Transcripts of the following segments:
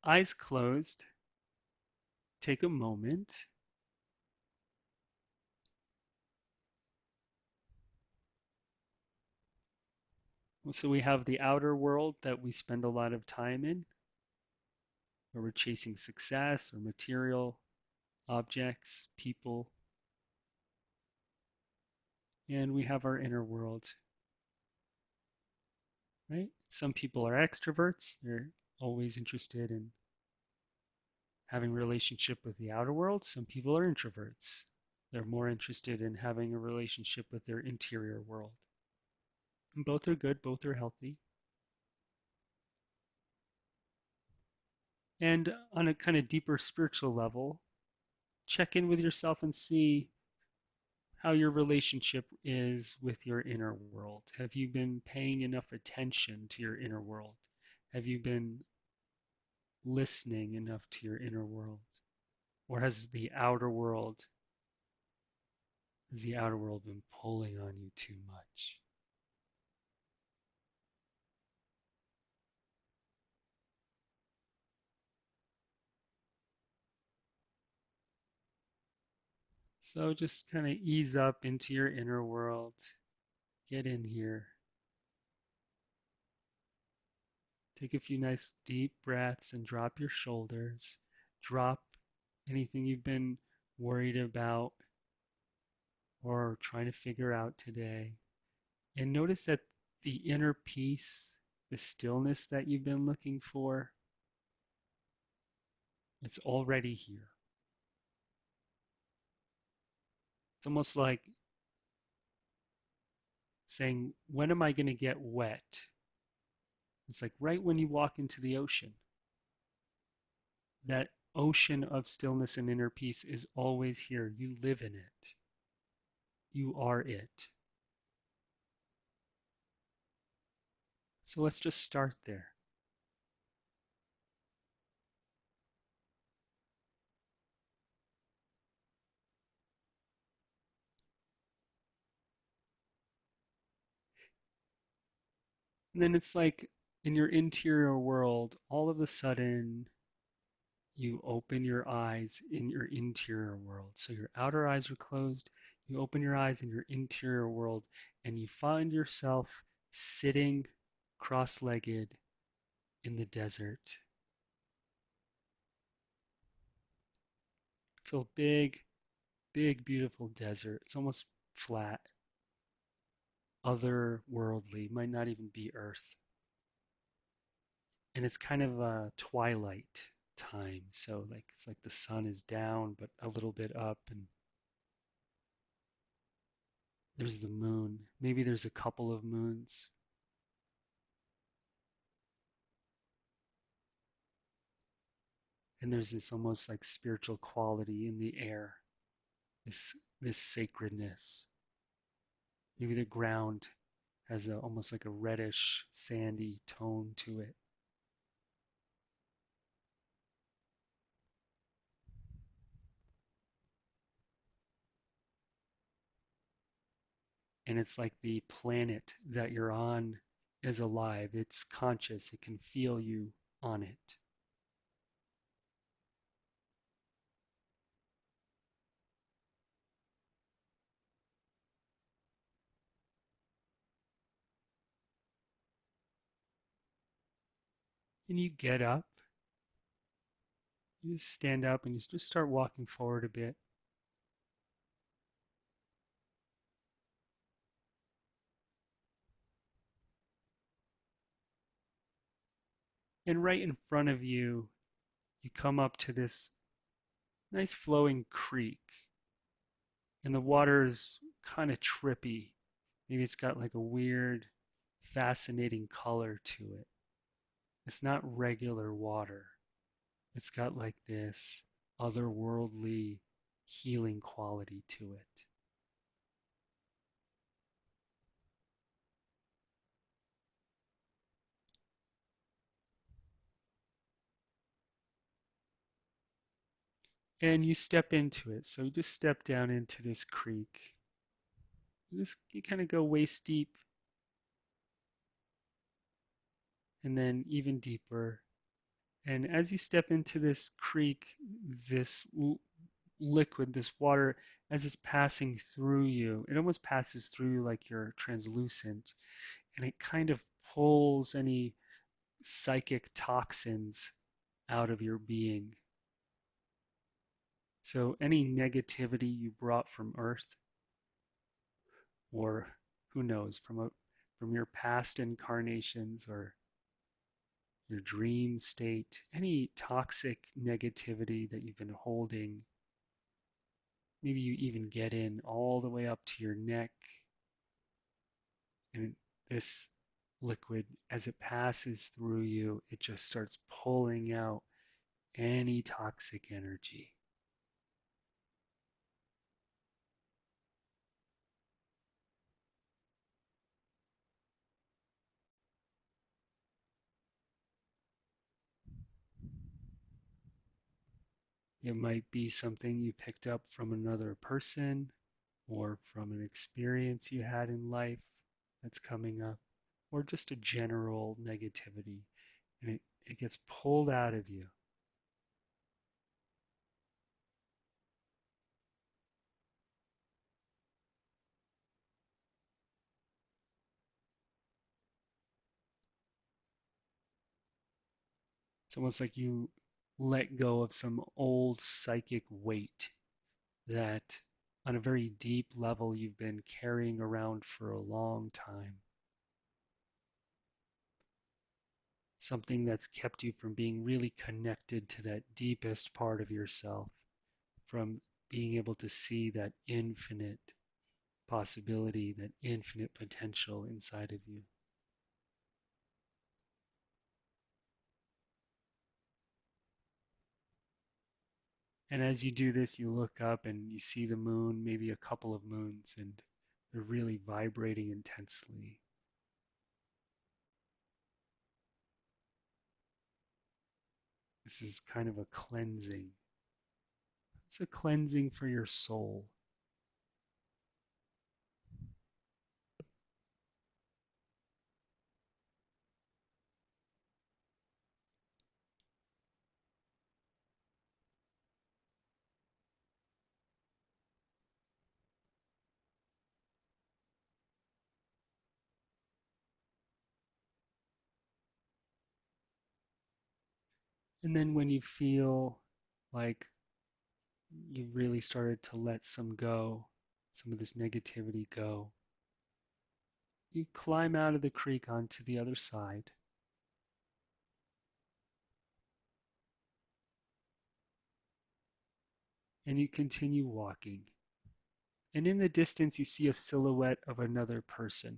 eyes closed, take a moment. So we have the outer world that we spend a lot of time in, where we're chasing success or material objects, people, and we have our inner world, right? Some people are extroverts. They're always interested in having a relationship with the outer world. Some people are introverts. They're more interested in having a relationship with their interior world. And both are good, both are healthy. And on a kind of deeper spiritual level, check in with yourself and see how your relationship is with your inner world. Have you been paying enough attention to your inner world? Have you been listening enough to your inner world? Or has the outer world been pulling on you too much? So just kind of ease up into your inner world. Get in here. Take a few nice deep breaths and drop your shoulders. Drop anything you've been worried about or trying to figure out today. And notice that the inner peace, the stillness that you've been looking for, it's already here. It's almost like saying, when am I going to get wet? It's like right when you walk into the ocean. That ocean of stillness and inner peace is always here. You live in it. You are it. So let's just start there. And then it's like in your interior world, all of a sudden you open your eyes in your interior world. So your outer eyes are closed. You open your eyes in your interior world and you find yourself sitting cross-legged in the desert. It's a big, big, beautiful desert. It's almost flat, otherworldly, might not even be Earth. And it's kind of a twilight time. So like it's like the sun is down but a little bit up and there's the moon. Maybe there's a couple of moons. And there's this almost like spiritual quality in the air, this sacredness. Maybe the ground has almost like a reddish, sandy tone to it. And it's like the planet that you're on is alive. It's conscious. It can feel you on it. And you get up, you just stand up and you just start walking forward a bit. And right in front of you, you come up to this nice flowing creek. And the water is kind of trippy. Maybe it's got like a weird, fascinating color to it. It's not regular water. It's got like this otherworldly healing quality to it. And you step into it. So you just step down into this creek. You kind of go waist deep and then even deeper. And as you step into this creek, this liquid, this water, as it's passing through you, it almost passes through you like you're translucent, and it kind of pulls any psychic toxins out of your being. So any negativity you brought from Earth, or who knows, from your past incarnations or your dream state, any toxic negativity that you've been holding, maybe you even get in all the way up to your neck, and this liquid, as it passes through you, it just starts pulling out any toxic energy. It might be something you picked up from another person or from an experience you had in life that's coming up, or just a general negativity, and it gets pulled out of you. It's almost like you let go of some old psychic weight that, on a very deep level, you've been carrying around for a long time. Something that's kept you from being really connected to that deepest part of yourself, from being able to see that infinite possibility, that infinite potential inside of you. And as you do this, you look up and you see the moon, maybe a couple of moons, and they're really vibrating intensely. This is kind of a cleansing. It's a cleansing for your soul. And then when you feel like you really started to let some go, some of this negativity go, you climb out of the creek onto the other side, and you continue walking. And in the distance, you see a silhouette of another person.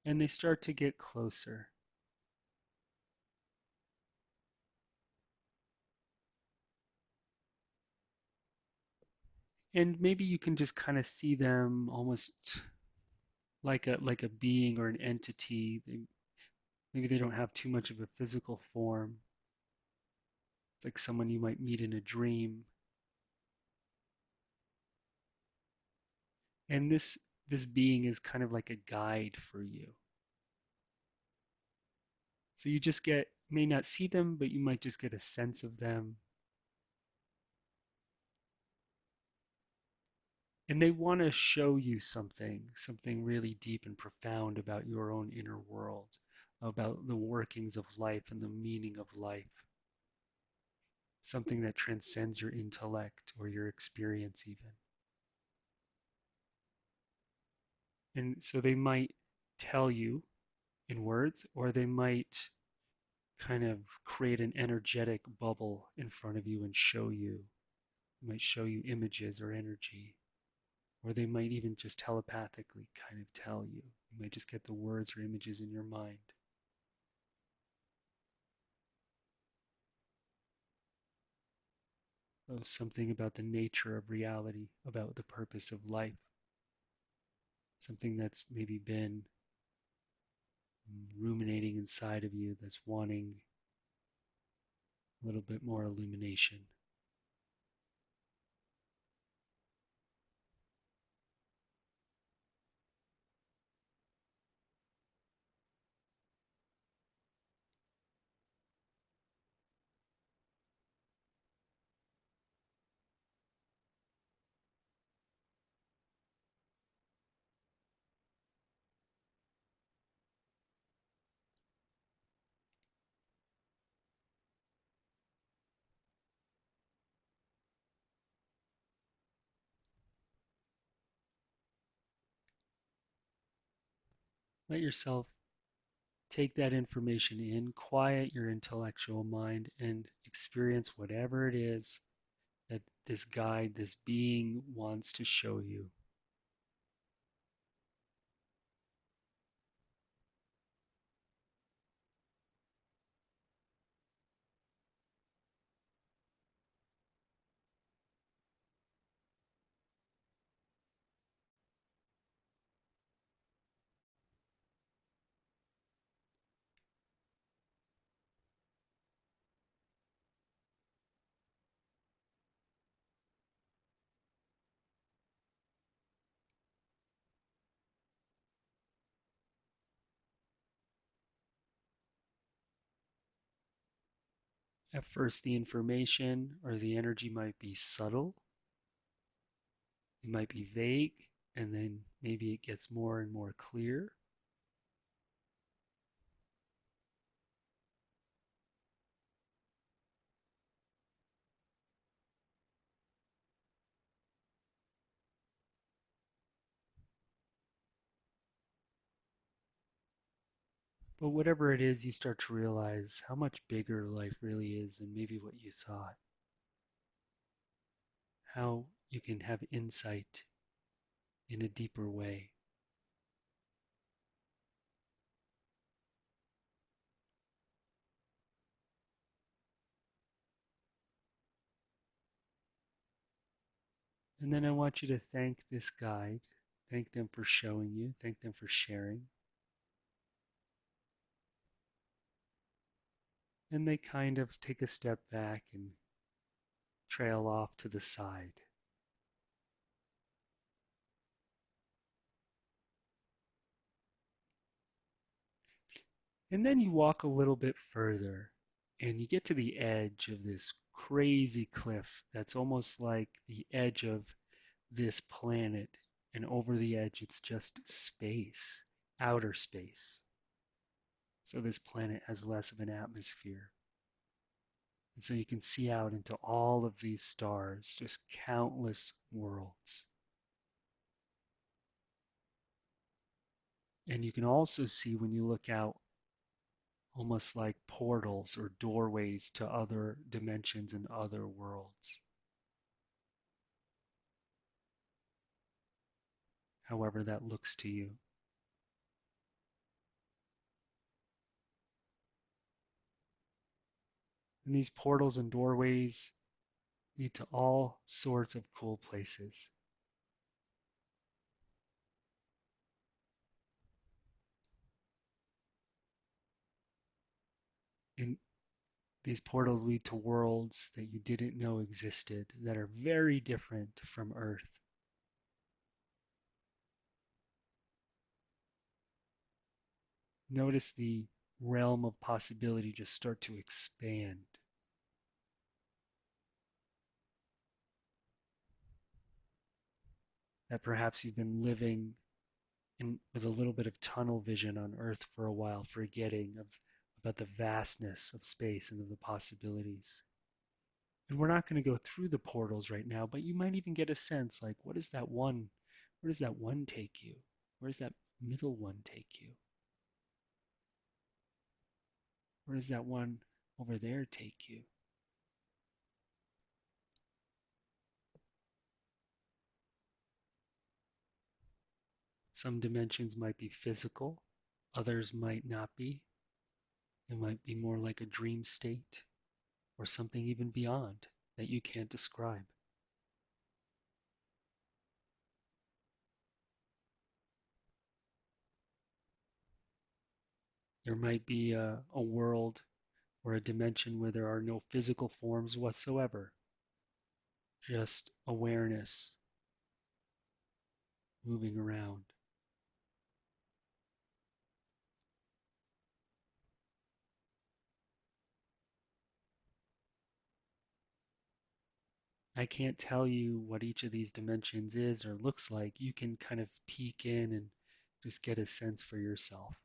And they start to get closer. And maybe you can just kind of see them almost like a being or an entity. Maybe they don't have too much of a physical form. It's like someone you might meet in a dream. And this being is kind of like a guide for you. So you just may not see them, but you might just get a sense of them. And they want to show you something really deep and profound about your own inner world, about the workings of life and the meaning of life, something that transcends your intellect or your experience even. And so they might tell you in words, or they might kind of create an energetic bubble in front of you and show you. They might show you images or energy, or they might even just telepathically kind of tell you. You might just get the words or images in your mind. Of something about the nature of reality, about the purpose of life, something that's maybe been ruminating inside of you that's wanting a little bit more illumination. Let yourself take that information in, quiet your intellectual mind, and experience whatever it is that this guide, this being wants to show you. At first, the information or the energy might be subtle, it might be vague, and then maybe it gets more and more clear. But whatever it is, you start to realize how much bigger life really is than maybe what you thought. How you can have insight in a deeper way. And then I want you to thank this guide, thank them for showing you, thank them for sharing. And they kind of take a step back and trail off to the side. And then you walk a little bit further and you get to the edge of this crazy cliff that's almost like the edge of this planet. And over the edge, it's just space, outer space. So this planet has less of an atmosphere. And so you can see out into all of these stars, just countless worlds. And you can also see when you look out almost like portals or doorways to other dimensions and other worlds. However that looks to you. And these portals and doorways lead to all sorts of cool places. And these portals lead to worlds that you didn't know existed that are very different from Earth. Notice the realm of possibility just start to expand. That perhaps you've been living with a little bit of tunnel vision on Earth for a while, forgetting about the vastness of space and of the possibilities. And we're not going to go through the portals right now, but you might even get a sense like, what is that one? Where does that one take you? Where does that middle one take you? Where does that one over there take you? Some dimensions might be physical, others might not be. It might be more like a dream state or something even beyond that you can't describe. There might be a world or a dimension where there are no physical forms whatsoever, just awareness moving around. I can't tell you what each of these dimensions is or looks like. You can kind of peek in and just get a sense for yourself.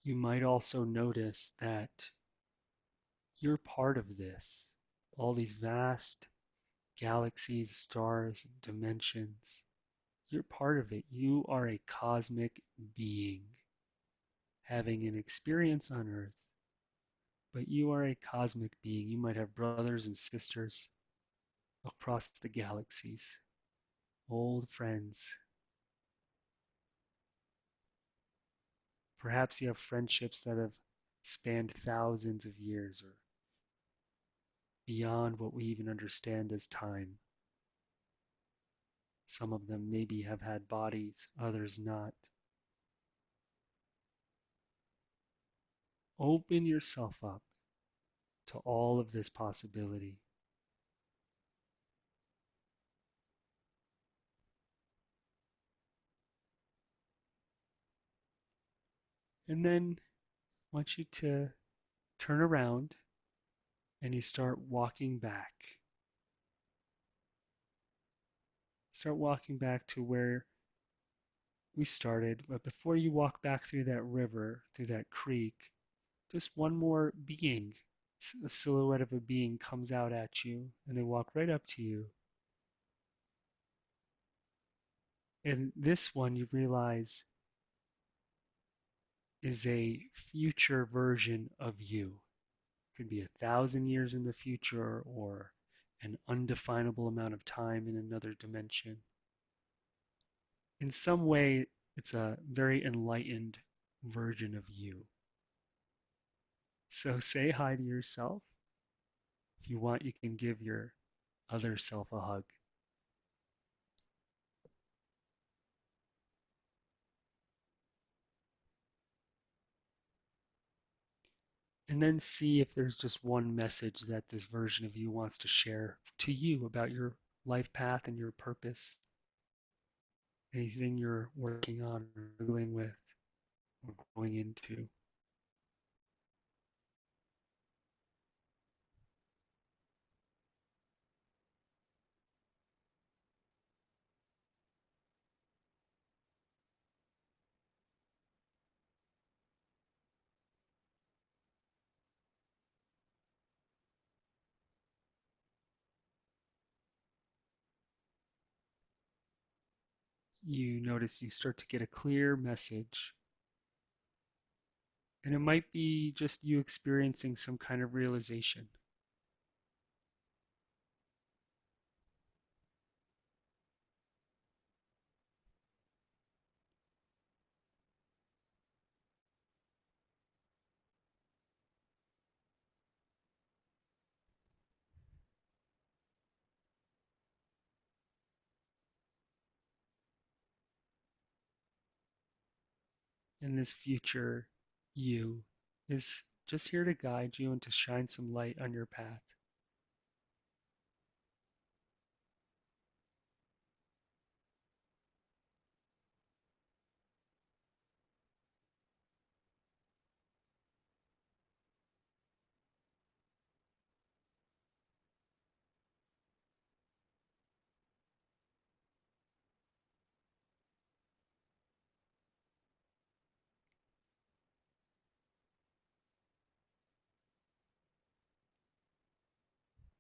You might also notice that you're part of this. All these vast galaxies, stars, dimensions. You're part of it. You are a cosmic being having an experience on Earth, but you are a cosmic being. You might have brothers and sisters across the galaxies, old friends. Perhaps you have friendships that have spanned thousands of years or beyond what we even understand as time. Some of them maybe have had bodies, others not. Open yourself up to all of this possibility. And then I want you to turn around and you start walking back. Start walking back to where we started. But before you walk back through that river, through that creek, just one more being, a silhouette of a being comes out at you and they walk right up to you. And this one you realize is a future version of you. It could be 1,000 years in the future or an undefinable amount of time in another dimension. In some way, it's a very enlightened version of you. So say hi to yourself. If you want, you can give your other self a hug. And then see if there's just one message that this version of you wants to share to you about your life path and your purpose, anything you're working on or struggling with or going into. You notice you start to get a clear message. And it might be just you experiencing some kind of realization. And this future you is just here to guide you and to shine some light on your path.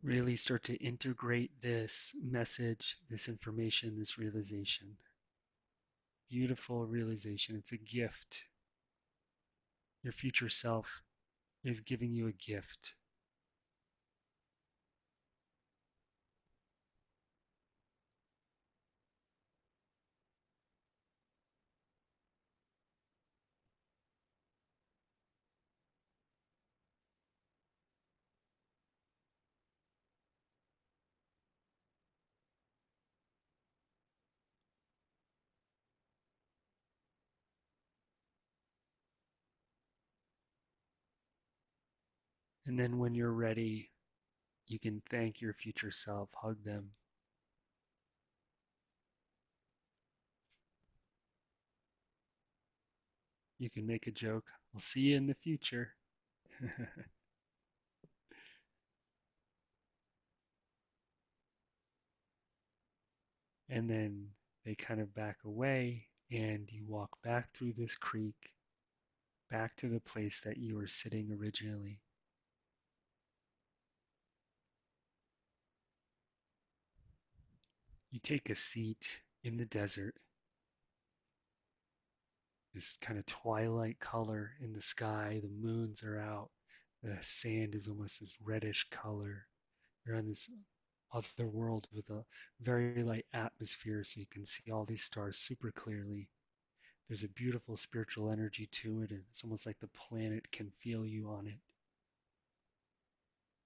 Really start to integrate this message, this information, this realization. Beautiful realization. It's a gift. Your future self is giving you a gift. And then when you're ready, you can thank your future self, hug them. You can make a joke. I'll see you in the future. And then they kind of back away, and you walk back through this creek. back to the place that you were sitting originally. You take a seat in the desert, this kind of twilight color in the sky, the moons are out, the sand is almost this reddish color. You're on this other world with a very light atmosphere, so you can see all these stars super clearly. There's a beautiful spiritual energy to it, and it's almost like the planet can feel you on it.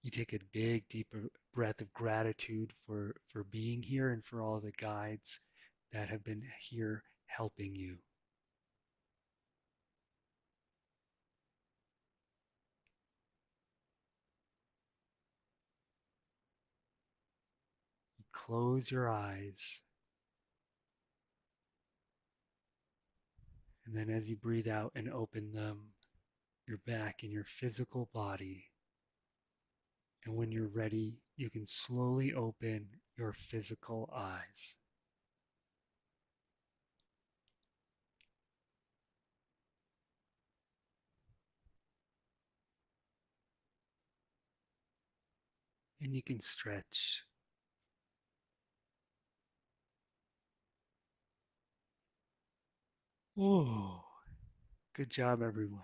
You take a big, deep breath of gratitude for being here and for all the guides that have been here helping you. You close your eyes, and then as you breathe out and open them, you're back in your physical body. And when you're ready, you can slowly open your physical eyes. And you can stretch. Oh, good job, everyone.